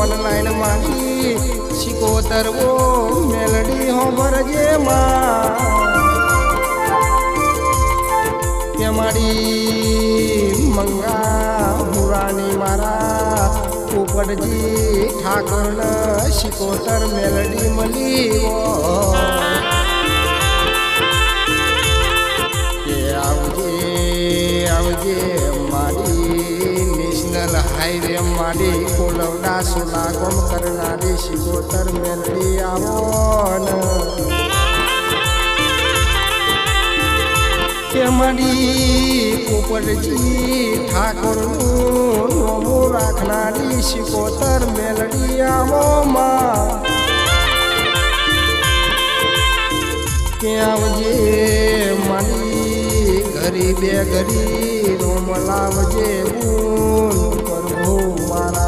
online મારી શિકોતરવો મેલડી હોભરજે માં કે મારી મંગા હુરાની મારા પોપટજી ઠાકોરને શિકોતર મેલડી મળી કે આવજે મારી નેશનલ હાઈવે મારી કોલવડા સોલાગમ કરનારી શિકોતર મેલડી આવો કે મારી પોપટજી ઠાકોરનું નોમું રાખનારી શિકોતર મેલડી આવો માં કે આવજે મારી ગરીબે ગરી રોમ લાવજે બૂન પ્રભુ મારા